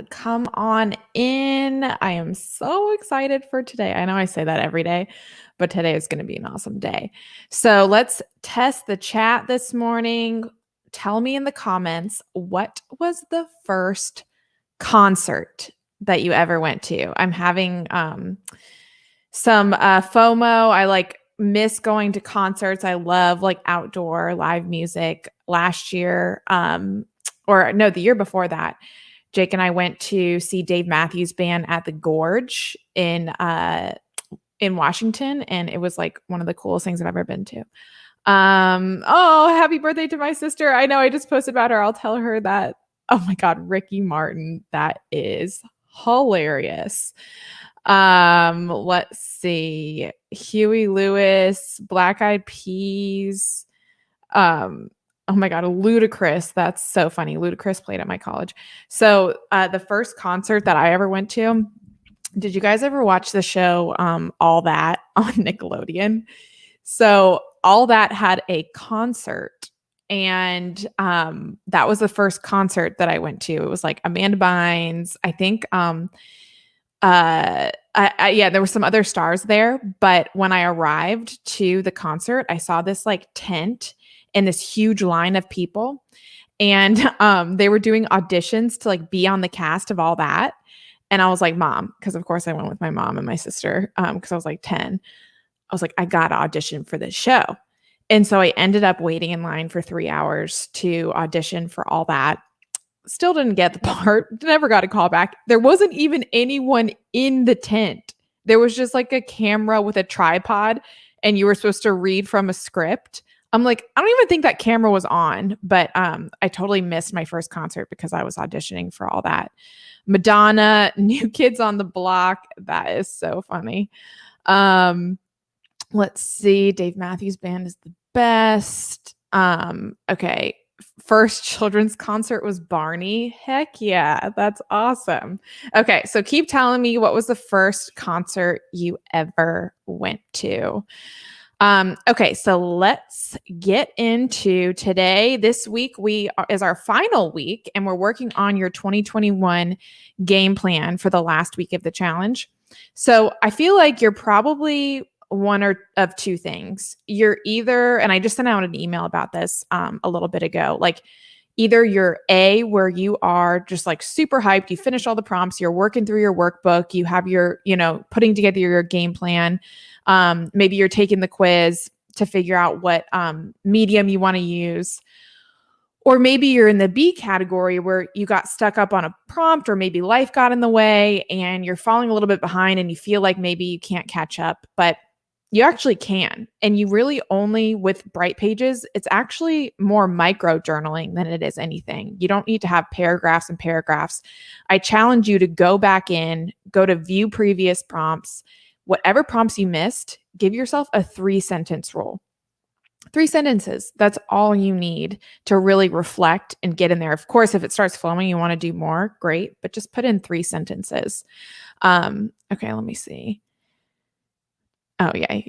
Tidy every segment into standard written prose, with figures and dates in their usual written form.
Come on in. I am so excited for today. I know I say that every day, but today is going to be an awesome day. So let's test the chat this morning. Tell me in the comments, what was the first concert that you ever went to? I'm having some FOMO. I miss going to concerts. I love outdoor live music. Last year, or no, the year before that, Jake and I went to see Dave Matthews Band at the Gorge in Washington, and it was like one of the coolest things I've ever been to. Oh, happy birthday to my sister. I know I just posted about her. I'll tell her that. Oh my God, Ricky Martin. That is hilarious. Let's see. Huey Lewis, Black Eyed Peas. Oh my God, Ludacris. That's so funny. Ludacris played at my college. So the first concert that I ever went to, did you guys ever watch the show All That on Nickelodeon? So All That had a concert, and that was the first concert that I went to. It was like Amanda Bynes, I think. Yeah, there were some other stars there, but when I arrived to the concert, I saw this tent and this huge line of people, and they were doing auditions to be on the cast of All That. And I was like, Mom, because of course I went with my mom and my sister, because I was 10. I was like, I got to audition for this show. And so I ended up waiting in line for 3 hours to audition for All That. Still didn't get the part, never got a call back. There wasn't even anyone in the tent. There was just a camera with a tripod, and you were supposed to read from a script. I'm like, I don't even think that camera was on, but I totally missed my first concert because I was auditioning for All That. Madonna, New Kids on the Block. That is so funny. Let's see. Dave Matthews Band is the best. Okay. First children's concert was Barney. Heck yeah, that's awesome. Okay, so keep telling me, what was the first concert you ever went to? Okay, so let's get into today. This week is our final week, and we're working on your 2021 game plan for the last week of the challenge. So I feel like you're probably one or of two things. You're either, and I just sent out an email about this a little bit ago, either you're A, where you are just super hyped, you finish all the prompts, you're working through your workbook, you have your, putting together your game plan. Maybe you're taking the quiz to figure out what medium you want to use. Or maybe you're in the B category where you got stuck up on a prompt, or maybe life got in the way and you're falling a little bit behind and you feel like maybe you can't catch up, but you actually can. And you really only, with Bright Pages, it's actually more micro journaling than it is anything. You don't need to have paragraphs and paragraphs. I challenge you to go back in, go to view previous prompts, whatever prompts you missed, give yourself a 3-sentence rule. 3 sentences. That's all you need to really reflect and get in there. Of course, if it starts flowing, you want to do more, great, but just put in 3 sentences. Okay, let me see. Oh yeah,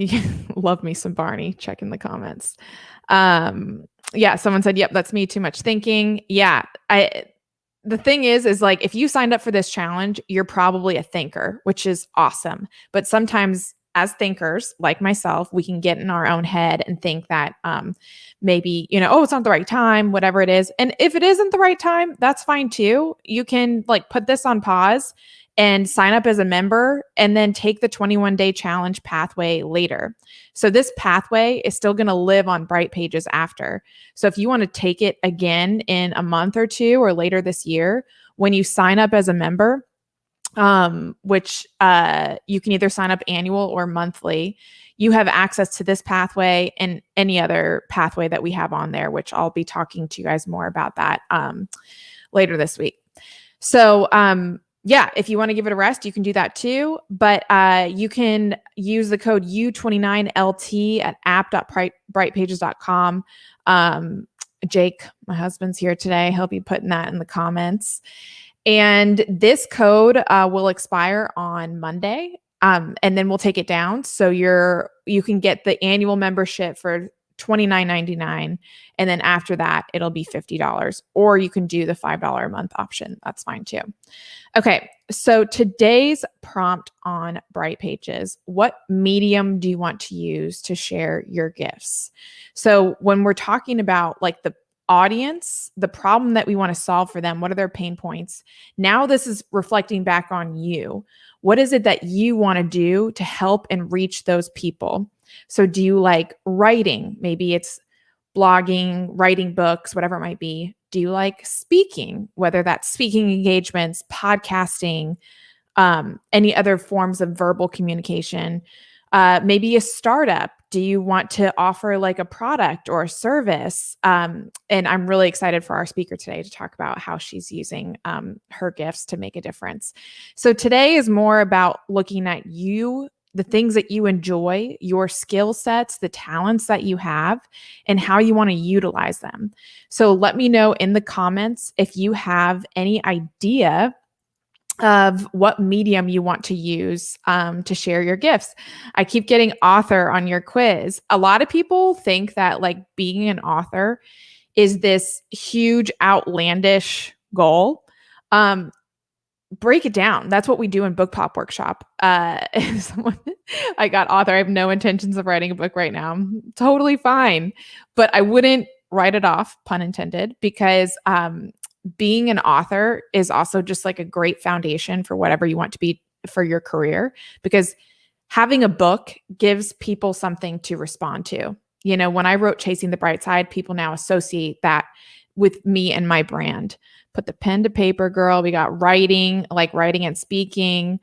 love me some Barney. Check in the comments. Yeah, someone said, "Yep, that's me. Too much thinking." Yeah, the thing is if you signed up for this challenge, you're probably a thinker, which is awesome. But sometimes, as thinkers like myself, we can get in our own head and think that maybe oh, it's not the right time, whatever it is. And if it isn't the right time, that's fine too. You can put this on pause and sign up as a member, and then take the 21-day challenge pathway later. So this pathway is still going to live on Bright Pages after. So if you want to take it again in a month or two or later this year, when you sign up as a member, which you can either sign up annual or monthly, you have access to this pathway and any other pathway that we have on there, which I'll be talking to you guys more about that later this week. So yeah, if you want to give it a rest, you can do that too. But you can use the code U29LT at app.brightpages.com. Jake, my husband's here today. He'll be putting that in the comments. And this code will expire on Monday, and then we'll take it down. So you can get the annual membership for $29.99. And then after that, it'll be $50. Or you can do the $5 a month option. That's fine too. Okay, so today's prompt on Bright Pages: what medium do you want to use to share your gifts? So when we're talking about like the audience, the problem that we want to solve for them, what are their pain points? Now this is reflecting back on you. What is it that you want to do to help and reach those people? So do you like writing? Maybe it's blogging, writing books, whatever it might be. Do you like speaking, whether that's speaking engagements, podcasting, any other forms of verbal communication? Maybe a startup. Do you want to offer like a product or a service? And I'm really excited for our speaker today to talk about how she's using her gifts to make a difference. So today is more about looking at you, the things that you enjoy, your skill sets, the talents that you have, and how you want to utilize them. So let me know in the comments if you have any idea of what medium you want to use to share your gifts. I keep getting author on your quiz. A lot of people think that like being an author is this huge outlandish goal. Break it down. That's what we do in Book Pop Workshop. I got author. I have no intentions of writing a book right now. I'm totally fine. But I wouldn't write it off, pun intended, because being an author is also just like a great foundation for whatever you want to be for your career, because having a book gives people something to respond to. You know, when I wrote Chasing the Bright Side, people now associate that with me and my brand. Put the pen to paper, girl. We got writing, like writing and speaking.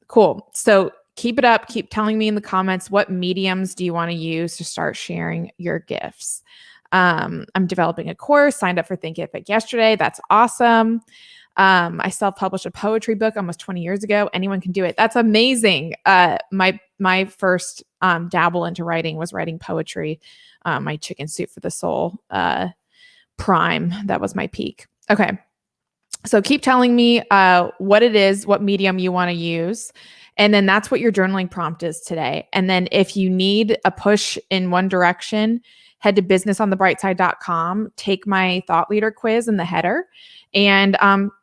Cool. So keep it up. Keep telling me in the comments, what mediums do you want to use to start sharing your gifts? I'm developing a course, signed up for Thinkific yesterday. That's awesome. I self-published a poetry book almost 20 years ago. Anyone can do it. That's amazing. My first dabble into writing was writing poetry. My Chicken Soup for the Soul prime. That was my peak. Okay. So keep telling me what it is, what medium you want to use. And then that's what your journaling prompt is today. And then if you need a push in one direction, head to businessonthebrightside.com, take my thought leader quiz in the header, and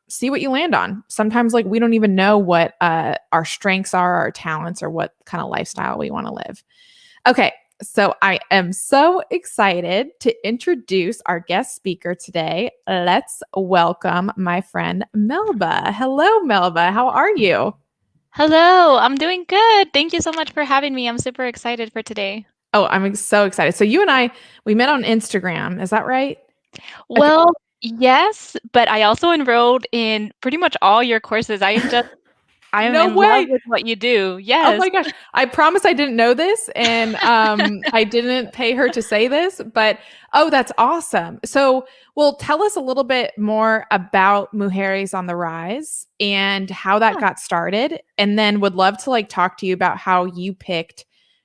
see what you land on. Sometimes like we don't even know what our strengths are, our talents, or what kind of lifestyle we want to live. Okay. So I am so excited to introduce our guest speaker today. Let's welcome my friend Melba. Hello, Melba. How are you? Hello, I'm doing good. Thank you so much for having me. I'm super excited for today. Oh, I'm so excited. So you and I, we met on Instagram. Is that right? Okay. Well, yes, but I also enrolled in pretty much all your courses. I am No in love way. with what you do. Oh Yes. my gosh. I promise I didn't know this, and I didn't pay her to say this, but oh, that's awesome. So, well, tell us a little bit more about Mujeres on the Rise and how that Yeah. got started, and then would love to like talk to you about how you picked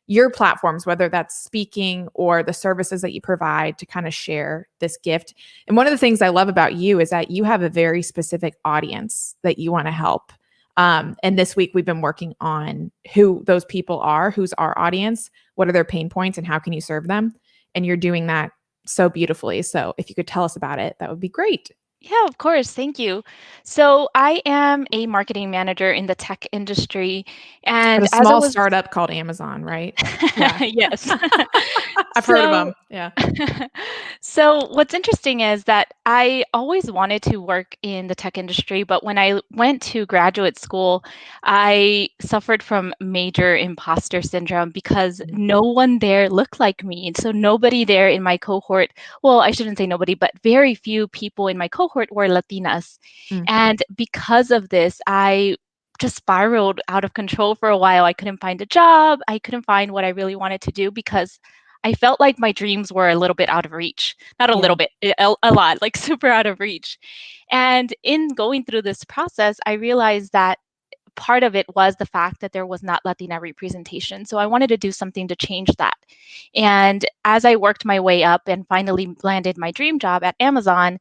your platforms, whether that's speaking or the services that you provide to kind of share this gift. And one of the things I love about you is that you have a very specific audience that you want to help. And this week we've been working on who those people are, who's our audience, what are their pain points, and how can you serve them? And you're doing that so beautifully. So if you could tell us about it, that would be great. Yeah, of course. Thank you. So I am a marketing manager in the tech industry. At And a as I small was, startup called Amazon, right? Yeah. yes. I've heard of So them. Yeah. So what's interesting is that I always wanted to work in the tech industry, but when I went to graduate school, I suffered from major imposter syndrome because no one there looked like me. And so nobody there in my cohort, well, I shouldn't say nobody, but very few people in my cohort were Latinas. Mm, And because of this, I just spiraled out of control for a while. I couldn't find a job. I couldn't find what I really wanted to do because I felt like my dreams were a little bit out of reach. Not a yeah. little bit, a lot, like super out of reach. And in going through this process, I realized that part of it was the fact that there was not Latina representation. So I wanted to do something to change that. And as I worked my way up and finally landed my dream job at Amazon,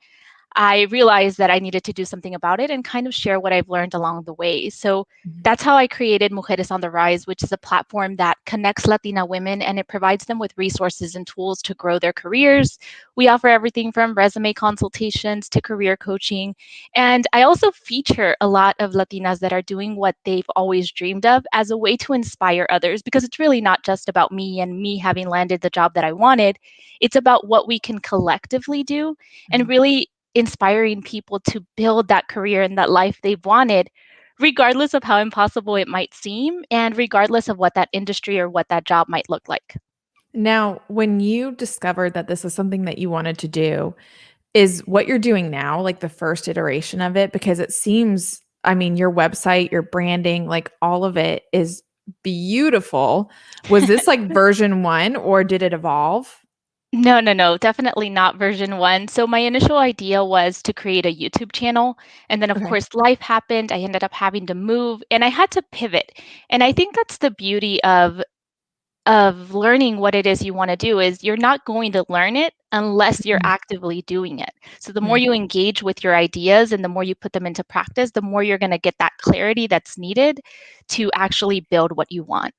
I realized that I needed to do something about it and kind of share what I've learned along the way. So that's how I created Mujeres on the Rise, which is a platform that connects Latina women and it provides them with resources and tools to grow their careers. We offer everything from resume consultations to career coaching. And I also feature a lot of Latinas that are doing what they've always dreamed of as a way to inspire others, because it's really not just about me and me having landed the job that I wanted. It's about what we can collectively do and really inspiring people to build that career and that life they've wanted, regardless of how impossible it might seem and regardless of what that industry or what that job might look like. Now, when you discovered that this is something that you wanted to do, is what you're doing now like the first iteration of it? Because it seems, I mean, your website, your branding, like all of it is beautiful. Was this like version one or did it evolve? No, no, no, definitely not version one. So my initial idea was to create a YouTube channel. And then, of Okay. course, life happened. I ended up having to move and I had to pivot. And I think that's the beauty of learning what it is you want to do is you're not going to learn it unless you're Mhm. actively doing it. So the more Mm. you engage with your ideas and the more you put them into practice, the more you're going to get that clarity that's needed to actually build what you want.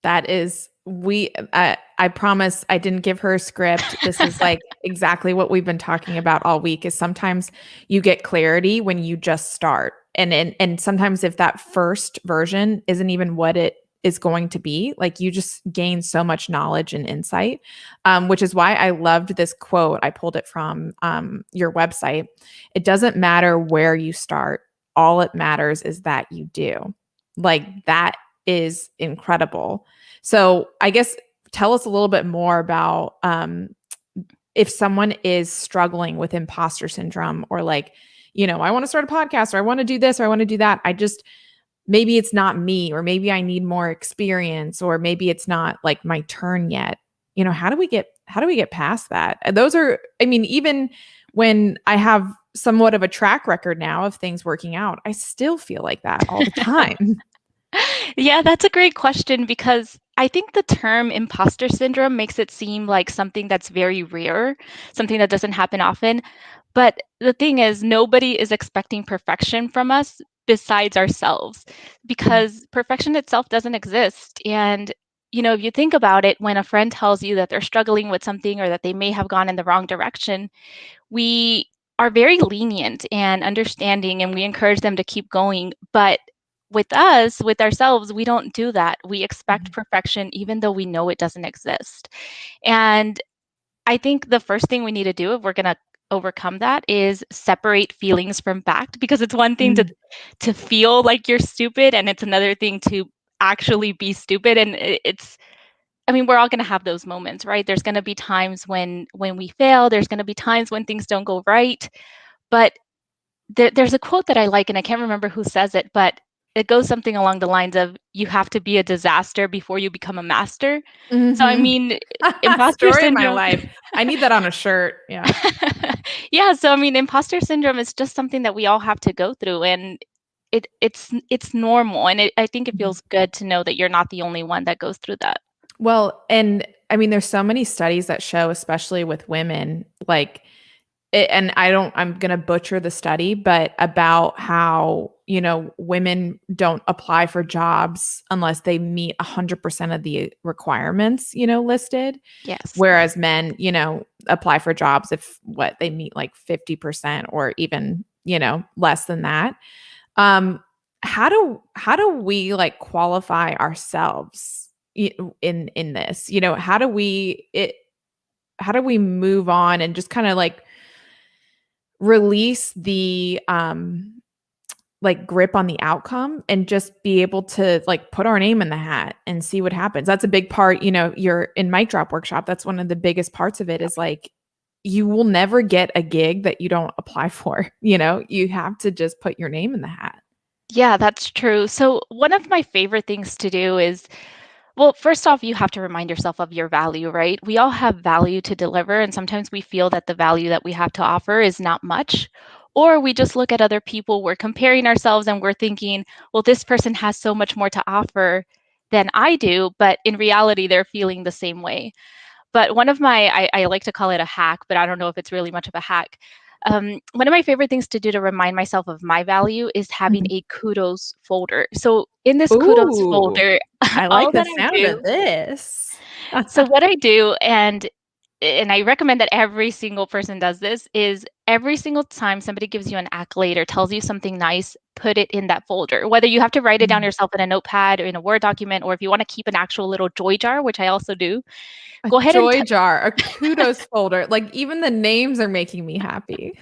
That is, I promise I didn't give her a script. This is like exactly what we've been talking about all week is sometimes you get clarity when you just start. And sometimes if that first version isn't even what it is going to be, like you just gain so much knowledge and insight. Which is why I loved this quote. I pulled it from your website. It doesn't matter where you start. All it matters is that you do. Like that is incredible. So I guess tell us a little bit more about if someone is struggling with imposter syndrome or like, I want to start a podcast or I want to do this or I want to do that. I just maybe it's not me or maybe I need more experience or maybe it's not like my turn yet. How do we get past that? And those are, I mean, even when I have somewhat of a track record now of things working out, I still feel like that all the time. Yeah, that's a great question because I think the term imposter syndrome makes it seem like something that's very rare, something that doesn't happen often. But the thing is, nobody is expecting perfection from us besides ourselves because perfection itself doesn't exist. And, if you think about it, when a friend tells you that they're struggling with something or that they may have gone in the wrong direction, we are very lenient and understanding and we encourage them to keep going. But with us, with ourselves, we don't do that. We expect Mhm. perfection even though we know it doesn't exist. And I think the first thing we need to do if we're going to overcome that is separate feelings from fact, because it's one thing to Mm. to feel like you're stupid and it's another thing to actually be stupid. And it's, I mean, we're all going to have those moments, right? There's going to be times when we fail, there's going to be times when things don't go right. But there's a quote that I like, and I can't remember who says it, but it goes something along the lines of, you have to be a disaster before you become a master. So, I Mhm. mean, imposter Story of my syndrome. life. I need that on a shirt. Yeah. Yeah, so I mean, imposter syndrome is just something that we all have to go through, and it's normal, and I think it Mhm. feels good to know that you're not the only one that goes through that. Well, and I mean, there's so many studies that show, especially with women, like, and I'm going to butcher the study, but about how, women don't apply for jobs unless they meet 100% of the requirements, listed. Yes. Whereas men, apply for jobs if what they meet like 50% or even, less than that. Um, how do we like qualify ourselves in this? How do we move on and just kind of like release the like grip on the outcome and just be able to like put our name in the hat and see what happens. That's a big part, you're in mic drop workshop. That's one of the biggest parts of it is like you will never get a gig that you don't apply for. You have to just put your name in the hat. Yeah, that's true. So one of my favorite things to do is, well, first off, you have to remind yourself of your value, right? We all have value to deliver, and sometimes we feel that the value that we have to offer is not much. Or we just look at other people, we're comparing ourselves, and we're thinking, well, this person has so much more to offer than I do, but in reality, they're feeling the same way. But one of my, I like to call it a hack, but I don't know if it's really much of a hack. One of my favorite things to do to remind myself of my value is having Mhm. a kudos folder. So in this kudos Ooh, folder, I all like the that I sound of do, this. so what I do, and I recommend that every single person does this, is every single time somebody gives you an accolade or tells you something nice, put it in that folder. Whether you have to write it down Mm. yourself in a notepad or in a Word document, or if you want to keep an actual little joy jar, which I also do, A go ahead and joy jar, a kudos folder, like, even the names are making me happy.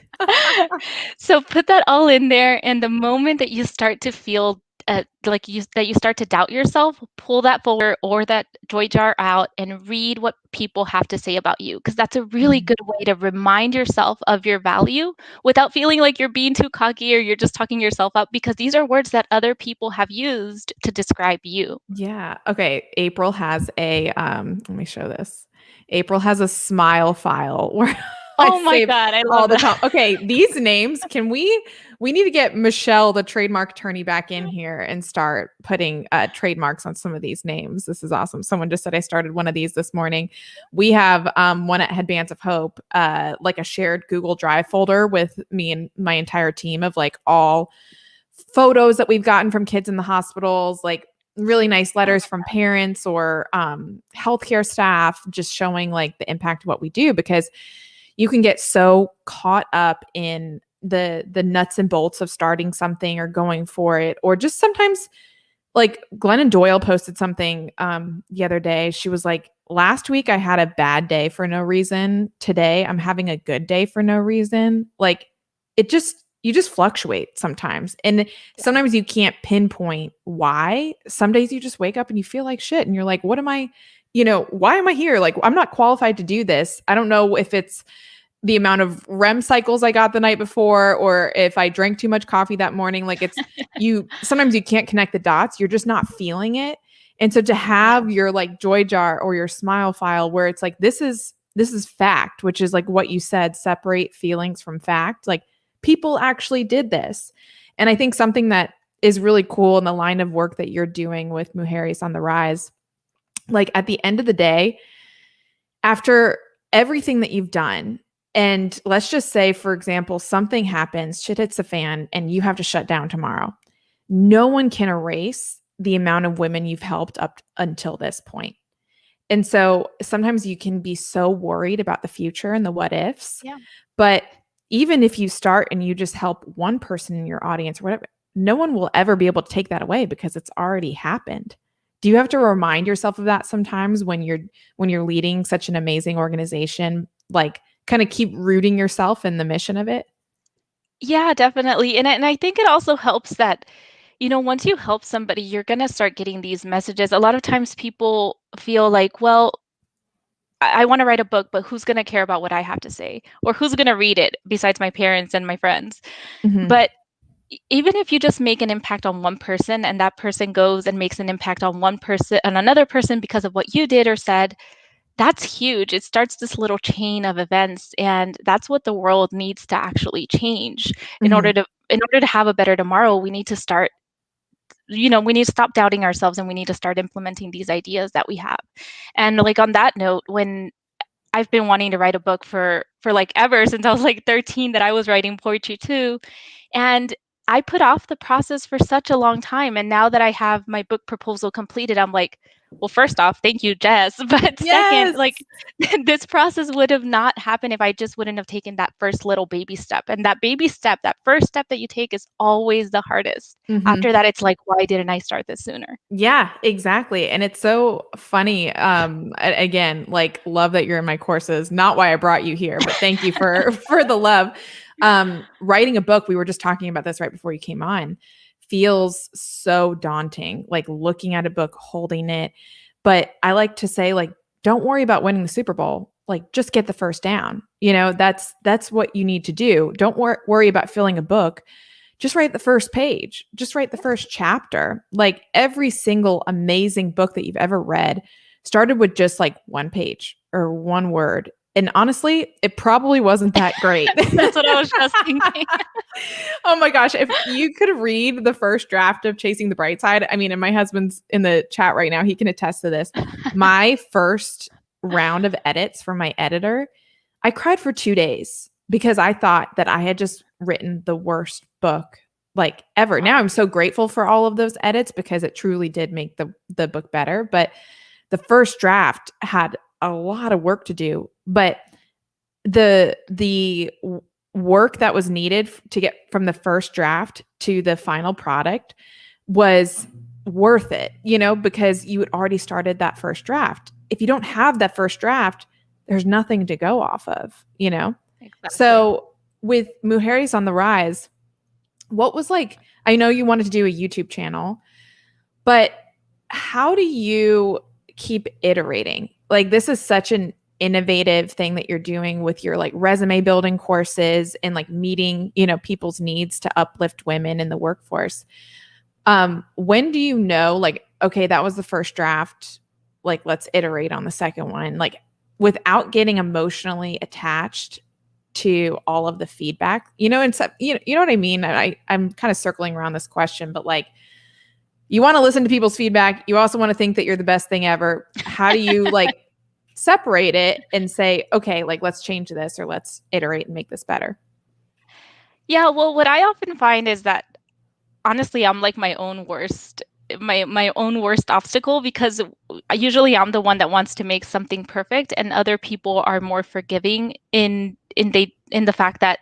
so put that all in there, and the moment that you start to feel that you start to doubt yourself, pull that folder or that joy jar out and read what people have to say about you, because that's a really Mhm. good way to remind yourself of your value without feeling like you're being too cocky or you're just talking yourself up, because these are words that other people have used to describe you. Yeah. Okay. April has a let me show this. April has a smile file where I Oh my save god, I all love the that. time. Okay, these names, we need to get Michelle, the trademark attorney, back in here and start putting trademarks on some of these names. This is awesome. Someone just said I started one of these this morning. We have one at Headbands of Hope, like a shared Google Drive folder with me and my entire team of like all photos that we've gotten from kids in the hospitals, like really nice letters from parents or healthcare staff, just showing like the impact of what we do, because you can get so caught up in the nuts and bolts of starting something or going for it, or just sometimes, like, Glennon Doyle posted something the other day. She was like, last week I had a bad day for no reason. Today I'm having a good day for no reason. Like, you just fluctuate sometimes. And Yeah. sometimes you can't pinpoint why. Some days you just wake up and you feel like shit and you're like, what am I, why am I here? Like, I'm not qualified to do this. I don't know if it's the amount of REM cycles I got the night before, or if I drank too much coffee that morning. Like, it's sometimes you can't connect the dots. You're just not feeling it. And so to Yeah. have your like joy jar or your smile file where it's like, this is fact, which is like what you said, separate feelings from fact. Like, people actually did this. And I think something that is really cool in the line of work that you're doing with Mujeres on the Rise, like at the end of the day, after everything that you've done, and let's just say, for example, something happens, shit hits the fan, and you have to shut down tomorrow. No one can erase the amount of women you've helped up until this point. And so sometimes you can be so worried about the future and the what ifs. Yeah. But even if you start and you just help one person in your audience or whatever, no one will ever be able to take that away because it's already happened. Do you have to remind yourself of that sometimes when you're leading such an amazing organization, like kind of keep rooting yourself in the mission of it? Yeah, definitely. And I think it also helps that, once you help somebody, you're going to start getting these messages. A lot of times people feel like, well, I want to write a book, but who's going to care about what I have to say? Or who's going to read it besides my parents and my friends? Mhm. But even if you just make an impact on one person and that person goes and makes an impact on one person and another person because of what you did or said, that's huge. It starts this little chain of events, and that's what the world needs to actually change. Mhm. In order to have a better tomorrow, we need to start, we need to stop doubting ourselves and we need to start implementing these ideas that we have. And like on that note, when I've been wanting to write a book for like ever since I was like 13, that I was writing poetry too, and I put off the process for such a long time. And now that I have my book proposal completed, I'm like, well, first off, thank you, Jess. But second, Yes. like this process would have not happened if I just wouldn't have taken that first little baby step. And that baby step, that first step that you take is always the hardest. Mhm. After that, it's like, why didn't I start this sooner? Yeah, exactly. And it's so funny. Again, like, love that you're in my courses. Not why I brought you here, but thank you for for the love. Writing a book, we were just talking about this right before you came on, feels so daunting. Like looking at a book, holding it. But I like to say, like, don't worry about winning the Super Bowl. Like, just get the first down. That's what you need to do. Don't worry about filling a book. Just write the first page, just write the first chapter. Like, every single amazing book that you've ever read started with just like one page or one word. And honestly, it probably wasn't that great. That's what I was just thinking. Oh my gosh, if you could read the first draft of Chasing the Bright Side, I mean, and my husband's in the chat right now, he can attest to this. My first round of edits from my editor, I cried for 2 days because I thought that I had just written the worst book like ever. Now I'm so grateful for all of those edits because it truly did make the book better. But the first draft had a lot of work to do. But the work that was needed to get from the first draft to the final product was worth it, because you had already started that first draft. If you don't have that first draft, there's nothing to go off of. Exactly. So with Mujeres on the Rise, what was like, I know you wanted to do a YouTube channel, but how do you keep iterating? Like, this is such an innovative thing that you're doing with your like resume building courses and like meeting, people's needs to uplift women in the workforce. When do you know, like, okay, that was the first draft, like, let's iterate on the second one, like, without getting emotionally attached to all of the feedback, and so, you know what I mean? I'm kind of circling around this question, but like, you want to listen to people's feedback. You also want to think that you're the best thing ever. How do you like separate it and say, okay, like, let's change this or let's iterate and make this better? Yeah, well, what I often find is that honestly, I'm like my own worst obstacle, because usually I'm the one that wants to make something perfect, and other people are more forgiving in the fact that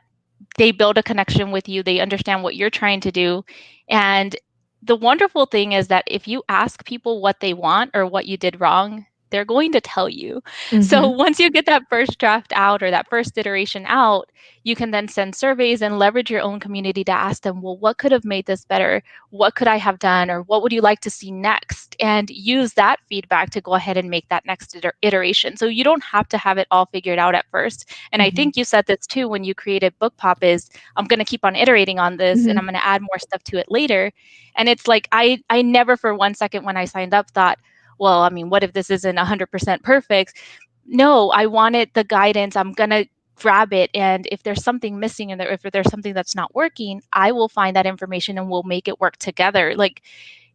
they build a connection with you, they understand what you're trying to do. And the wonderful thing is that if you ask people what they want or what you did wrong, they're going to tell you. So Mm-hmm. once you get that first draft out or that first iteration out, you can then send surveys and leverage your own community to ask them, well, what could have made this better? What could I have done? Or what would you like to see next? And use that feedback to go ahead and make that next iteration. So you don't have to have it all figured out at first. And I Mm-hmm. think you said this too when you created Book Pop, is I'm going to keep on iterating on this and I'm Mm-hmm. going to add more stuff to it later. And it's like, I never for one second when I signed up thought, well, I mean, what if this isn't 100% perfect? No, I wanted the guidance. I'm going to grab it. And if there's something missing in there, if there's something that's not working, I will find that information and we'll make it work together. Like,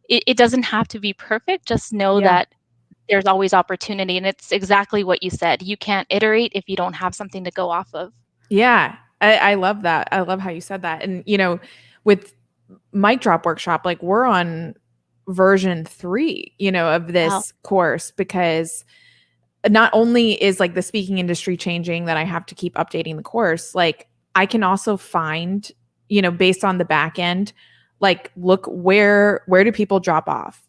it doesn't have to be perfect. Just know Yeah. that there's always opportunity. And it's exactly what you said. You can't iterate if you don't have something to go off of. Yeah. I love that. I love how you said that. And, with Mic Drop Workshop, like, we're on version 3, of Wow. this course, because not only is like the speaking industry changing that I have to keep updating the course, like, I can also find, based on the back end, like, look, where do people drop off,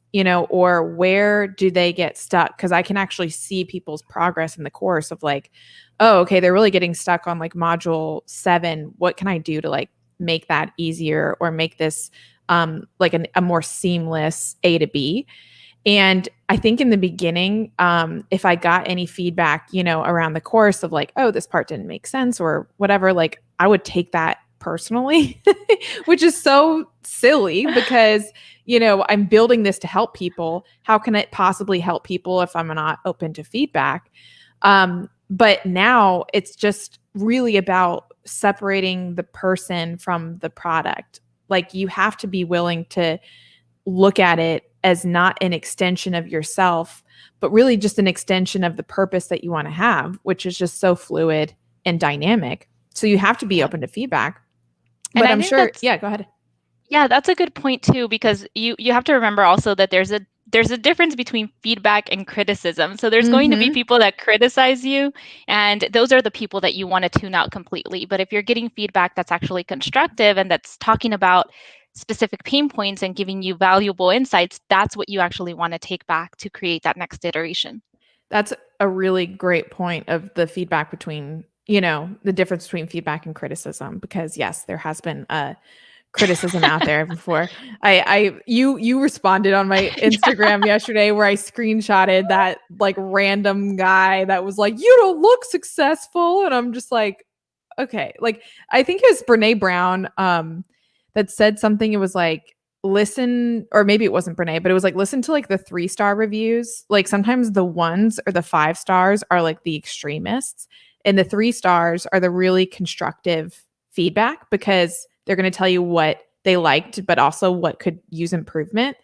or where do they get stuck? Because I can actually see people's progress in the course of like, oh, okay, they're really getting stuck on like module 7. What can I do to like make that easier or make this like a more seamless A to B? And I think in the beginning, if I got any feedback, around the course of like, oh, this part didn't make sense or whatever, like, I would take that personally, which is so silly because, I'm building this to help people. How can it possibly help people if I'm not open to feedback? But now it's just really about separating the person from the product. Like, you have to be willing to look at it as not an extension of yourself, but really just an extension of the purpose that you want to have, which is just so fluid and dynamic. So you have to be Yeah. open to feedback. And But I I'm think sure, that's yeah, go ahead. Yeah, that's a good point too, because you have to remember also that there's a difference between feedback and criticism. So there's going to be Mm-hmm. people that criticize you, and those are the people that you want to tune out completely. But if you're getting feedback that's actually constructive and that's talking about specific pain points and giving you valuable insights, that's what you actually want to take back to create that next iteration. That's a really great point of the feedback between, the difference between feedback and criticism, because yes, there has been a criticism out there before. You responded on my Instagram yesterday where I screenshotted that like random guy that was like, you don't look successful. And I'm just like, okay. Like, I think it was Brene Brown that said something. It was like, listen, or maybe it wasn't Brene, but it was like, listen to like the 3-star reviews. Like, sometimes the 1s or the 5 stars are like the extremists, and the 3 stars are the really constructive feedback, because they're going to tell you what they liked, but also what could use improvement.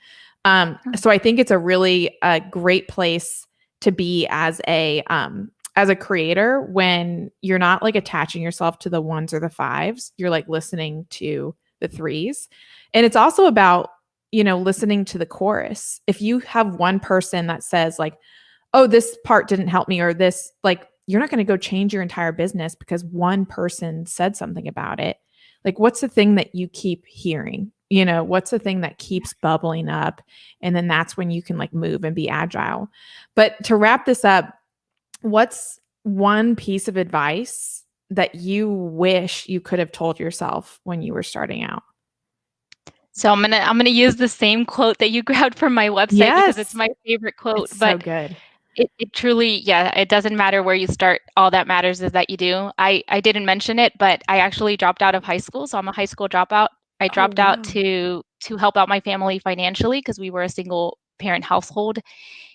So I think it's a really great place to be as as a creator, when you're not like attaching yourself to the ones or the fives, you're like listening to the threes. And it's also about, listening to the chorus. If you have one person that says like, oh, this part didn't help me, or this, like, you're not going to go change your entire business because one person said something about it. Like, what's the thing that you keep hearing? What's the thing that keeps bubbling up? And then that's when you can like move and be agile. But to wrap this up, what's one piece of advice that you wish you could have told yourself when you were starting out? So I'm gonna use the same quote that you grabbed from my website because it's Yes. my favorite quote. It's so But good. it truly, yeah, it doesn't matter where you start. All that matters is that you do. I didn't mention it, but I actually dropped out of high school, so I'm a high school dropout. I Oh, dropped out wow. to help out my family financially because we were a single parent household.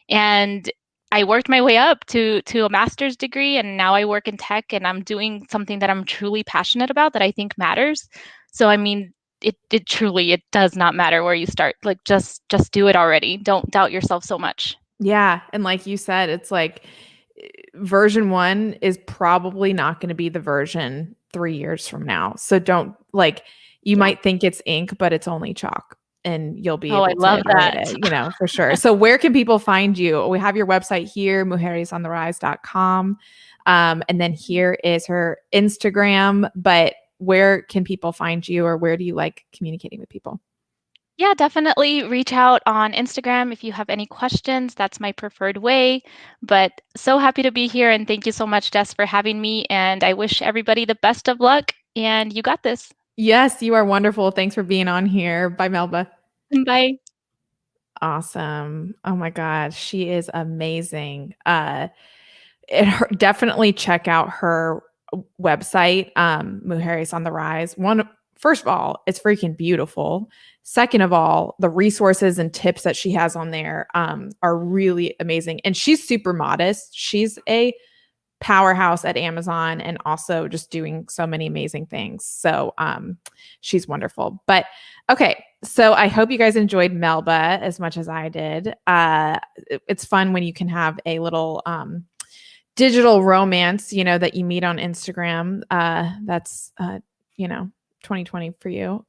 And I worked my way up to a master's degree, and now I work in tech, and I'm doing something that I'm truly passionate about that I think matters. So I mean, it truly, it does not matter where you start. Like just do it already. Don't doubt yourself so much. Yeah. And like you said, it's like version one is probably not going to be the version 3 years from now. So don't like, you Yeah. might think it's ink, but it's only chalk, and you'll be Oh, I able to love write that. it, for sure. So where can people find you? We have your website here, mujeresontherise.com. And then here is her Instagram, but where can people find you, or where do you like communicating with people? Yeah, definitely reach out on Instagram if you have any questions. That's my preferred way. But so happy to be here. And thank you so much, Des, for having me. And I wish everybody the best of luck. And you got this. Yes, you are wonderful. Thanks for being on here. Bye, Melba. Bye. Awesome. Oh my God, she is amazing. Definitely check out her website, Mujeres on the Rise. First of all, it's freaking beautiful. Second of all, the resources and tips that she has on there are really amazing. And she's super modest. She's a powerhouse at Amazon and also just doing so many amazing things. So she's wonderful. But okay, so I hope you guys enjoyed Melba as much as I did. It's fun when you can have a little digital romance, that you meet on Instagram. That's 2020 for you.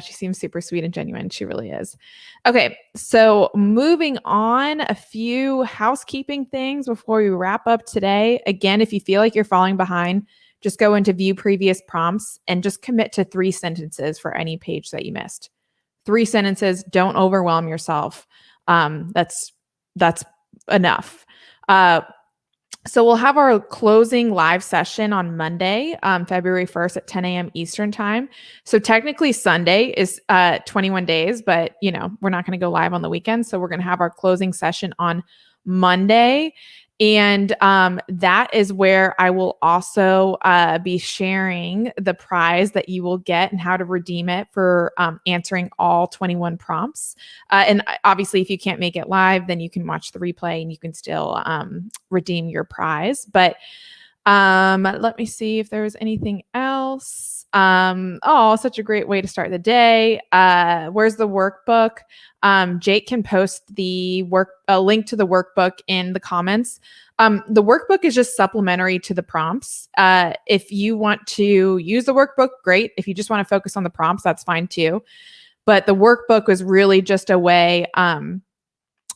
She seems super sweet and genuine. She really is. Okay, so moving on, a few housekeeping things before we wrap up today. Again, if you feel like you're falling behind, just go into view previous prompts and just commit to 3 sentences for any page that you missed. 3 sentences. Don't overwhelm yourself. That's enough. So we'll have our closing live session on Monday, February 1st at 10 a.m. Eastern time. So technically Sunday is 21 days, but we're not going to go live on the weekend. So we're going to have our closing session on Monday. And that is where I will also be sharing the prize that you will get and how to redeem it for answering all 21 prompts. And obviously, if you can't make it live, then you can watch the replay and you can still redeem your prize. But let me see if there was anything else. Such a great way to start the day. Where's the workbook? Jake can post a link to the workbook in the comments. The workbook is just supplementary to the prompts. If you want to use the workbook, great. If you just want to focus on the prompts, that's fine too. But the workbook was really just a way. The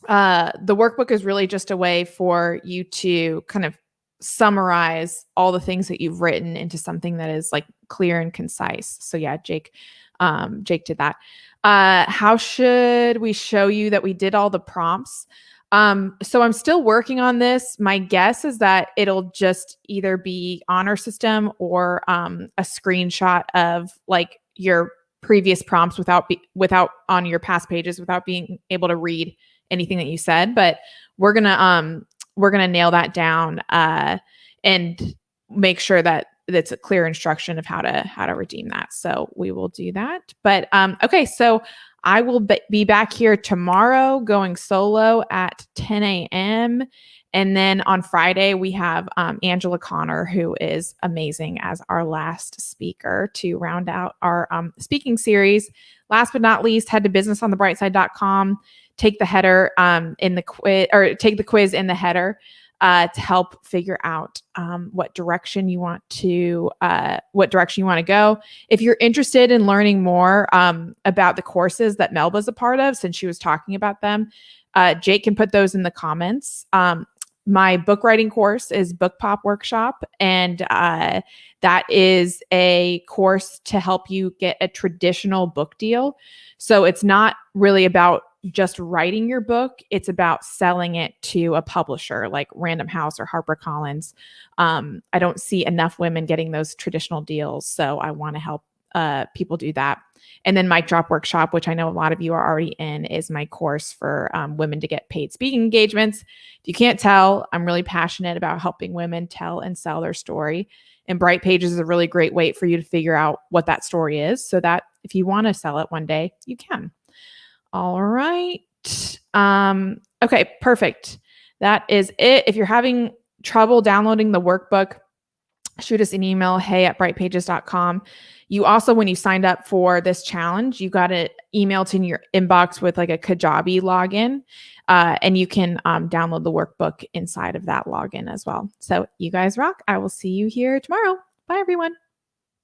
workbook is really just a way for you to kind of summarize all the things that you've written into something that is like clear and concise. So yeah, Jake did that. How should we show you that we did all the prompts? So I'm still working on this. My guess is that it'll just either be on our system or a screenshot of like your previous prompts without on your past pages without being able to read anything that you said. But we're gonna nail that down and make sure that it's a clear instruction of how to redeem that. So we will do that. But okay, so I will be back here tomorrow going solo at 10 a.m. And then on Friday, we have Angela Connor, who is amazing, as our last speaker to round out our speaking series. Last but not least, head to businessonthebrightside.com, take the header in the quiz, or take the quiz in the header. to help figure out what direction you want to go. If you're interested in learning more about the courses that Melba's a part of, since she was talking about them, Jake can put those in the comments. My book writing course is Book Pop Workshop, and that is a course to help you get a traditional book deal. So it's not really about just writing your book. It's about selling it to a publisher like Random House or HarperCollins. I don't see enough women getting those traditional deals, so I want to help people do that. And then Mic Drop Workshop, which I know a lot of you are already in, is my course for women to get paid speaking engagements. If you can't tell, I'm really passionate about helping women tell and sell their story. And Bright Pages is a really great way for you to figure out what that story is, so that if you want to sell it one day, you can. All right. Okay, perfect. That is it. If you're having trouble downloading the workbook, shoot us an email, hey@brightpages.com. You also, when you signed up for this challenge, you got an email to your inbox with like a Kajabi login, and you can download the workbook inside of that login as well. So you guys rock. I will see you here tomorrow. Bye, everyone.